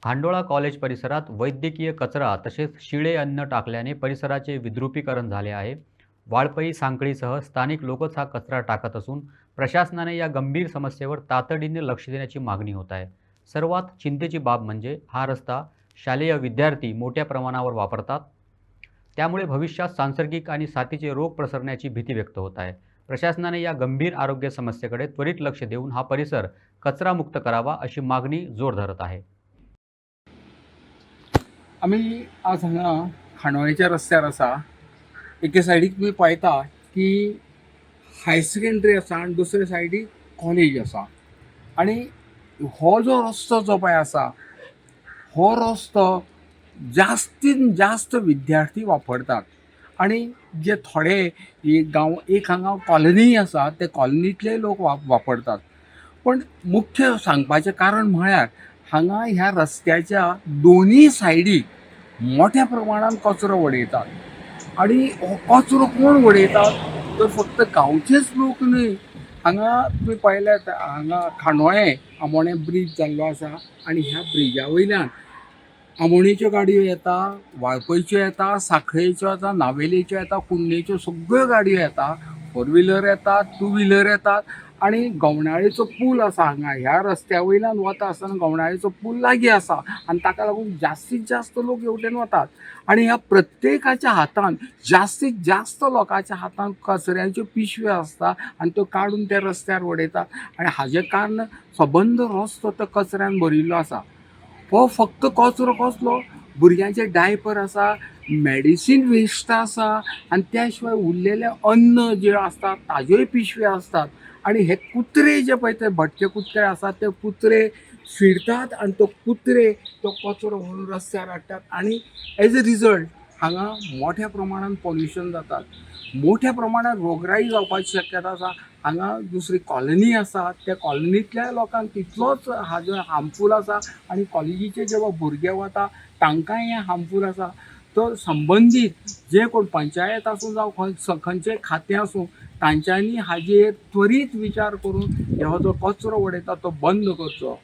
Khandola college परिसरात वैद्यकीय कचरा तसेच शिळे अन्न टाकल्याने परिसराचे विद्रुपीकरण झाले आहे. वाळपई सांकळीसह स्थानिक लोकच हा कचरा टाकत असून प्रशासनाने या गंभीर समस्येवर तातडीने लक्ष देण्याची मागणी होत आहे. सर्वात चिंतेची बाब म्हणजे हा रस्ता शालेय विद्यार्थी मोठ्या प्रमाणावर वापरतात. त्यामुळे भविष्यात सांसर्गिक आणि साथीचे रोग पसरण्याची भीती व्यक्त होत आहे. प्रशासनाने या गंभीर आरोग्य समस्येकडे त्वरित लक्ष देऊन हा परिसर कचरामुक्त करावा अशी मागणी जोर धरत आहे. आम्ही आज हांगा खांडोळेच्या रस्त्यार आसा. एके सायडीक तुमी पळयता की हाय सेकंडरी आसा आनी दुसरे सायडीक कॉलेज आसा. आनी हो जो रस्तो जो पळय आसा, हो रस्तो जास्तीन जास्त विद्यार्थी वापरतात. आनी जे थोडे एक हांगा कॉलनी आसा, ते कॉलनीतले लोक वापरतात. पण मुख्य सांगपाचें कारण म्हळ्यार हांगा ह्या रस्त्याच्या दोन्ही सायडीक मोठ्या प्रमाणात कचरो उडयतात. आणि हो कचरो कोण उडयतात तर फक्त गांवचेच लोक न्हय. हांगा तुमी पळयल्यार हांगा खांडोळे आमोणे ब्रीज जाल्लो आसा आनी ह्या ब्रिजा वयल्यान आमोणेच्यो गाडयो येता, वाळपयच्यो येता, सांखळेच्यो येता, नावेलीच्यो येता, कुंडलेच्यो सगळ्यो गाडयो येता. फोर व्हिलर येतात, टू व्हिलर येतात. आनी गवंडाळेचो पूल आसा हांगा. ह्या रस्त्या वयल्यान वता आसतना गवंडाळेचो पूल लागीं आसा आनी ताका लागून जास्तीत जास्त लोक हेवटेन वतात. आनी ह्या प्रत्येकाच्या हातान जास्तीत जास्त लोकांच्या हातान कचऱ्याच्यो पिशव्यो आसता आनी त्यो काडून त्या रस्त्यार उडयतात. आनी हाजें कारण सबंद रस्तो तो कचऱ्यान भरिल्लो आसा. हो फक्त कचरो कसलो, भुरग्यांचे डायपर आसा, मेडिसीन वेस्ट आसा आनी त्या शिवाय उरलेले अन्न जे आसता ताज्योय पिशव्यो असतात. आनी हे कुत्रे जे पळय ते भटके कुत्रे आसात, ते कुत्रे फिरतात आनी तो कुत्रे तो कचरो व्हरून रस्त्यार हाडटात. आनी एज अ रिजल्ट हांगा मोठ्या प्रमाणात पॉल्युशन जातात. मोठ्या प्रमाणात रोगराई जावपाची शक्यता आसा. हांगा दुसरी कॉलनी आसा, त्या कॉलनींतल्या लोकांक तितलोच हाजो हार्मफूल आसा आनी कॉलेजीचे जेव्हा भुरगे वता तांकांय हें हार्मफूल आसा. तर संबंदीत जे कोण पंचायत आसूं जावं खंयचें खातें आसूं, तांच्यांनी हाजेर त्वरीत विचार करून हो जो कचरो उडयता तो बंद करचो.